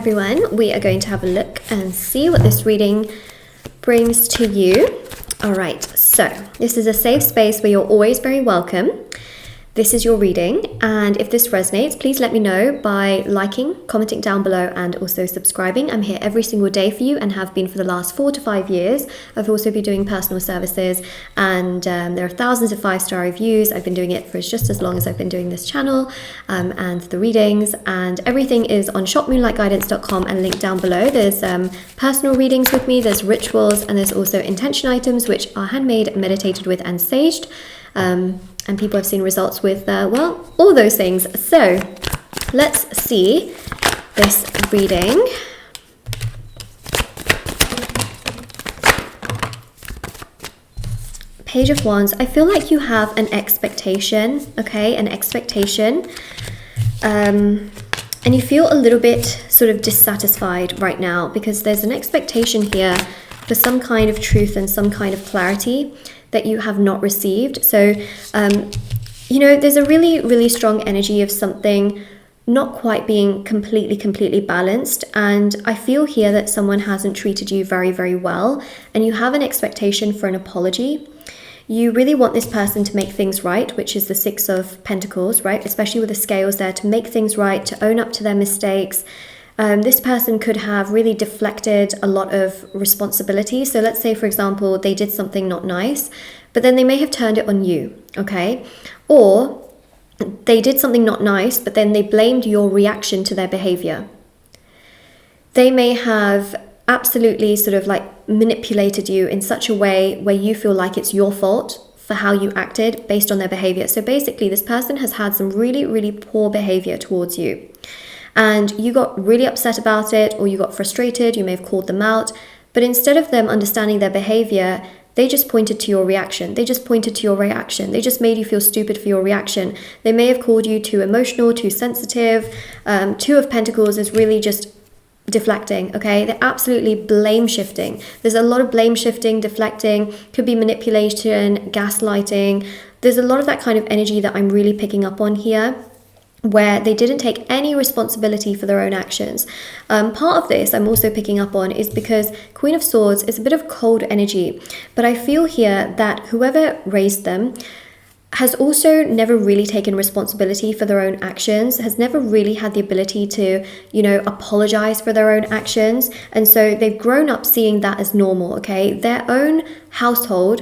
everyone. We are going to have a look and see what this reading brings to you. All right, so this is a safe space where you're always very welcome. This is your reading, and if this resonates, please let me know by liking, commenting down below, and also subscribing. I'm here every single day for you and have been for the last 4 to 5 years. I've also been doing personal services, and there are thousands of 5-star reviews. I've been doing it for just as long as I've been doing this channel, and the readings, and everything is on shopmoonlightguidance.com and linked down below. There's personal readings with me, there's rituals, and there's also intention items, which are handmade, meditated with, and saged. And people have seen results with, well, all those things. So let's see this reading. Page of Wands. I feel like you have an expectation, okay? An expectation. And you feel a little bit sort of dissatisfied right now because there's an expectation here for some kind of truth and some kind of clarity that you have not received. So, you know, there's a really, really strong energy of something not quite being completely balanced. And I feel here that someone hasn't treated you very, very well. And you have an expectation for an apology. You really want this person to make things right, which is the 6 of Pentacles, right? Especially with the scales there, to make things right, to own up to their mistakes. This person could have really deflected a lot of responsibility. So let's say, for example, they did something not nice, but then they may have turned it on you, okay? Or they did something not nice, but then they blamed your reaction to their behavior. They may have absolutely sort of like manipulated you in such a way where you feel like it's your fault for how you acted based on their behavior. So basically, this person has had some really, really poor behavior towards you. And you got really upset about it, or you got frustrated, you may have called them out, but instead of them understanding their behavior, they just pointed to your reaction. They just pointed to your reaction. They just made you feel stupid for your reaction. They may have called you too emotional, too sensitive. 2 of Pentacles is really just deflecting, okay? They're absolutely blame shifting. There's a lot of blame shifting, deflecting, could be manipulation, gaslighting. There's a lot of that kind of energy that I'm really picking up on here, where they didn't take any responsibility for their own actions. Part of this I'm also picking up on is because Queen of Swords is a bit of cold energy, but I feel here that whoever raised them has also never really taken responsibility for their own actions, has never really had the ability to, you know, apologize for their own actions. And so they've grown up seeing that as normal, okay? Their own household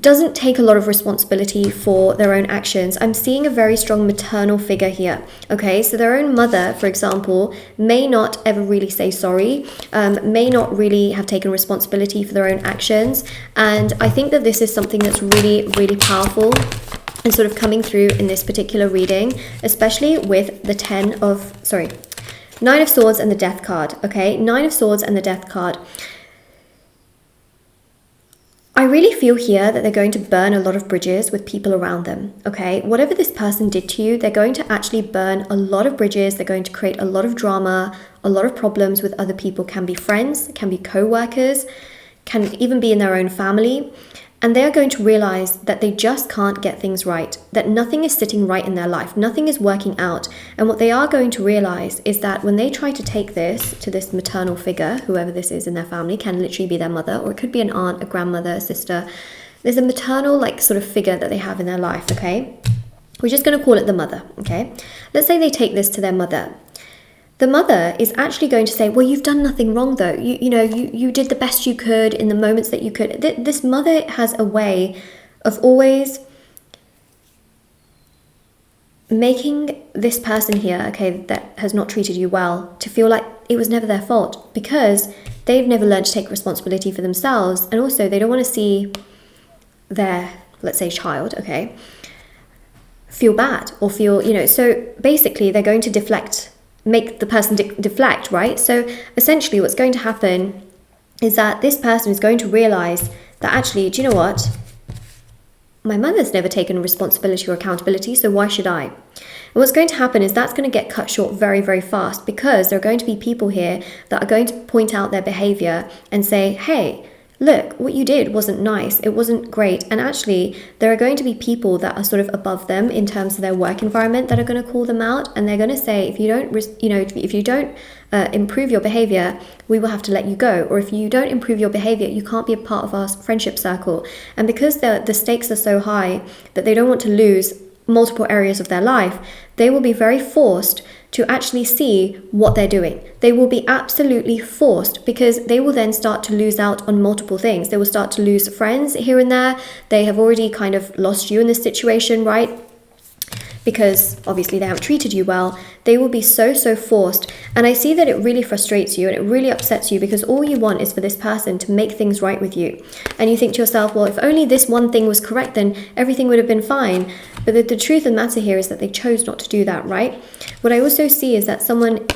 doesn't take a lot of responsibility for their own actions. I'm seeing a very strong maternal figure here, okay? So their own mother, for example, may not ever really say sorry, may not really have taken responsibility for their own actions. And I think that this is something that's really, really powerful and sort of coming through in this particular reading, especially with the 9 of Swords and the Death card, okay? 9 of Swords and the Death card. I really feel here that they're going to burn a lot of bridges with people around them, okay? Whatever this person did to you, they're going to actually burn a lot of bridges. They're going to create a lot of drama, a lot of problems with other people. Can be friends, can be co-workers, can even be in their own family. And they're going to realize that they just can't get things right, that nothing is sitting right in their life, nothing is working out. And what they are going to realize is that when they try to take this to this maternal figure, whoever this is in their family, can literally be their mother, or it could be an aunt, a grandmother, a sister. There's a maternal like sort of figure that they have in their life, okay? We're just going to call it the mother, okay? Let's say they take this to their mother. The mother is actually going to say, well, you've done nothing wrong though. You did the best you could in the moments that you could. This mother has a way of always making this person here, okay, that has not treated you well, to feel like it was never their fault, because they've never learned to take responsibility for themselves. And also they don't want to see their, let's say, child, okay, feel bad or feel, so basically they're going to make the person deflect, right? So essentially what's going to happen is that this person is going to realize that actually, do you know what? My mother's never taken responsibility or accountability, so why should I? And what's going to happen is that's going to get cut short very, very fast, because there are going to be people here that are going to point out their behavior and say, hey, look, what you did wasn't nice, it wasn't great. And actually, there are going to be people that are sort of above them in terms of their work environment that are going to call them out, and they're going to say, if you don't, if you don't improve your behavior, we will have to let you go. Or if you don't improve your behavior, you can't be a part of our friendship circle. And because the stakes are so high that they don't want to lose multiple areas of their life, they will be very forced to actually see what they're doing. They will be absolutely forced, because they will then start to lose out on multiple things. They will start to lose friends here and there. They have already kind of lost you in this situation, right? Because obviously they haven't treated you well. They will be so forced. And I see that it really frustrates you and it really upsets you, because all you want is for this person to make things right with you. And you think to yourself, well, if only this one thing was correct, then everything would have been fine. But the truth of the matter here is that they chose not to do that, right? What I also see is that someone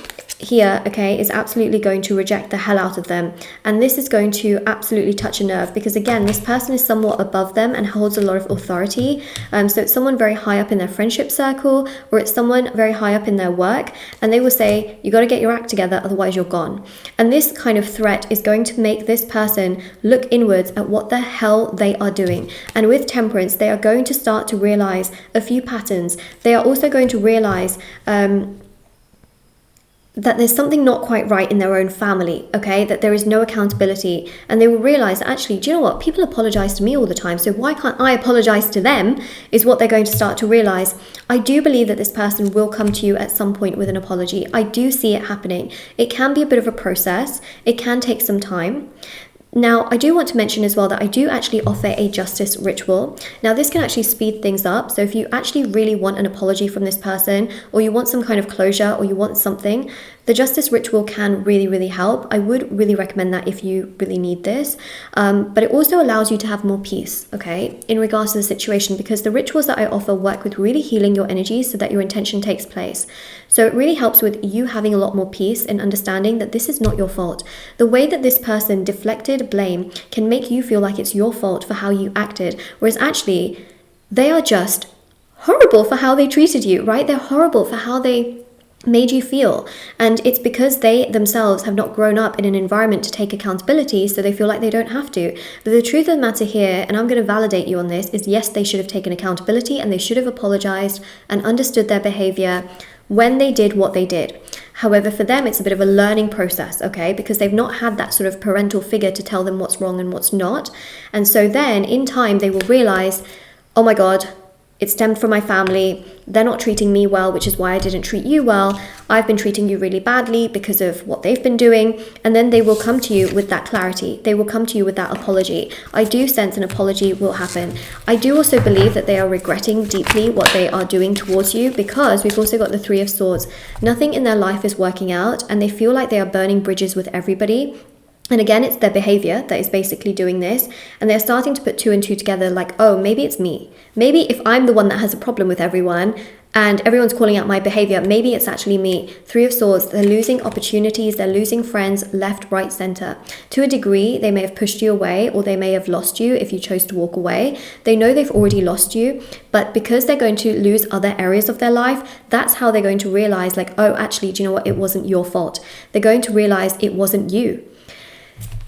here, okay, is absolutely going to reject the hell out of them. And this is going to absolutely touch a nerve, because again, this person is somewhat above them and holds a lot of authority. So it's someone very high up in their friendship circle, or it's someone very high up in their work, and they will say, you got to get your act together, otherwise you're gone. And this kind of threat is going to make this person look inwards at what the hell they are doing. And with Temperance, they are going to start to realize a few patterns. They are also going to realize that there's something not quite right in their own family, okay? That there is no accountability. And they will realize, actually, do you know what? People apologize to me all the time, so why can't I apologize to them, is what they're going to start to realize. I do believe that this person will come to you at some point with an apology. I do see it happening. It can be a bit of a process. It can take some time. Now, I do want to mention as well that I do actually offer a justice ritual. Now, this can actually speed things up. So if you actually really want an apology from this person, or you want some kind of closure, or you want something, the justice ritual can really help. I would really recommend that if you really need this. But it also allows you to have more peace, okay, in regards to the situation, because the rituals that I offer work with really healing your energy so that your intention takes place. So it really helps with you having a lot more peace and understanding that this is not your fault. The way that this person deflected blame can make you feel like it's your fault for how you acted, whereas actually they are just horrible for how they treated you, right? They're horrible for how they made you feel, and it's because they themselves have not grown up in an environment to take accountability, so they feel like they don't have to. But the truth of the matter here, and I'm going to validate you on this, is yes, they should have taken accountability and they should have apologized and understood their behavior when they did what they did. However, for them, it's a bit of a learning process, okay, because they've not had that sort of parental figure to tell them what's wrong and what's not. And so then in time they will realize, oh my God, it stemmed from my family. They're not treating me well, which is why I didn't treat you well. I've been treating you really badly because of what they've been doing. And then they will come to you with that clarity. They will come to you with that apology. I do sense an apology will happen. I do also believe that they are regretting deeply what they are doing towards you, because we've also got the Three of Swords. Nothing in their life is working out, and they feel like they are burning bridges with everybody. And again, it's their behavior that is basically doing this. And they're starting to put two and two together, like, oh, maybe it's me. Maybe if I'm the one that has a problem with everyone and everyone's calling out my behavior, maybe it's actually me. Three of Swords, they're losing opportunities, they're losing friends left, right, center. To a degree, they may have pushed you away, or they may have lost you if you chose to walk away. They know they've already lost you, but because they're going to lose other areas of their life, that's how they're going to realize, like, oh, actually, do you know what? It wasn't your fault. They're going to realize it wasn't you.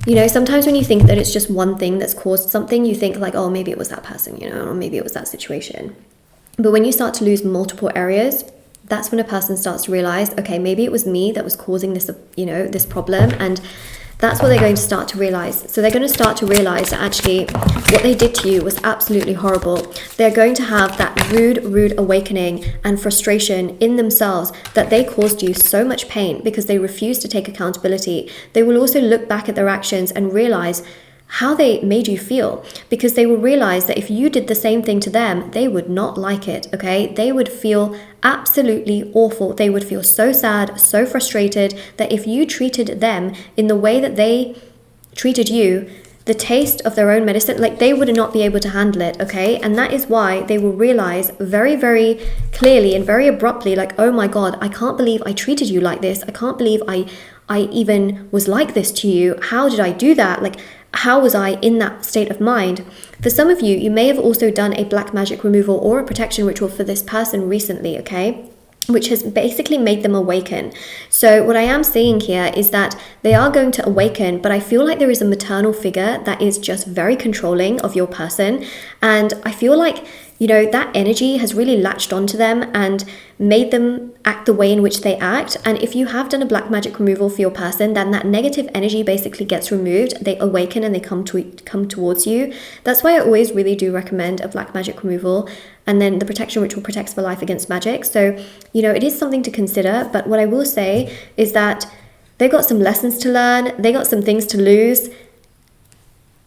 You know, sometimes when you think that it's just one thing that's caused something, you think like, oh, maybe it was that person, you know, or maybe it was that situation. But when you start to lose multiple areas, that's when a person starts to realize, okay, maybe it was me that was causing this, you know, this problem. And that's what they're going to start to realize. So they're going to start to realize that actually what they did to you was absolutely horrible. They're going to have that rude awakening and frustration in themselves that they caused you so much pain because they refused to take accountability. They will also look back at their actions and realize how they made you feel, because they will realize that if you did the same thing to them, they would not like it, okay? They would feel absolutely awful. They would feel so sad, so frustrated, that if you treated them in the way that they treated you, the taste of their own medicine, like they would not be able to handle it, okay? And that is why they will realize very, very clearly and very abruptly, like, oh my God, I can't believe I treated you like this. I can't believe I even was like this to you. How did I do that? Like, how was I in that state of mind? For some of you, you may have also done a black magic removal or a protection ritual for this person recently, okay? which has basically made them awaken. So what I am seeing here is that they are going to awaken, but I feel like there is a maternal figure that is just very controlling of your person. And I feel like, you know, that energy has really latched onto them and made them act the way in which they act. And if you have done a black magic removal for your person, then that negative energy basically gets removed. They awaken and they come towards you. That's why I always really do recommend a black magic removal, and then the protection ritual protects for life against magic. So, you know, it is something to consider. But what I will say is that they got some lessons to learn. They got some things to lose.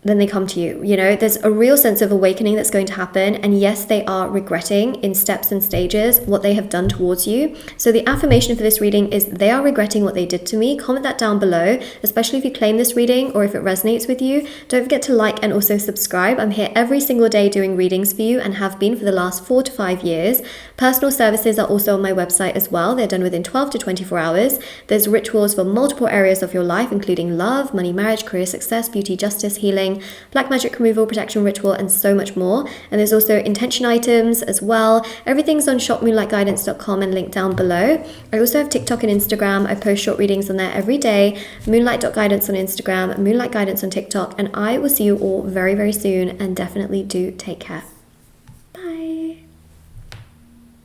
Then they come to you. You know, there's a real sense of awakening that's going to happen. And yes, they are regretting in steps and stages what they have done towards you. So the affirmation for this reading is they are regretting what they did to me. Comment that down below, especially if you claim this reading or if it resonates with you. Don't forget to like and also subscribe. I'm here every single day doing readings for you and have been for the last 4 to 5 years. Personal services are also on my website as well. They're done within 12 to 24 hours. There's rituals for multiple areas of your life, including love, money, marriage, career success, beauty, justice, healing, black magic removal, protection ritual, and so much more. And there's also intention items as well. Everything's on shopmoonlightguidance.com and linked down below. I also have TikTok and Instagram. I post short readings on there every day. Moonlight.guidance on Instagram, Moonlight Guidance on TikTok. And I will see you all very, very soon, and definitely do take care.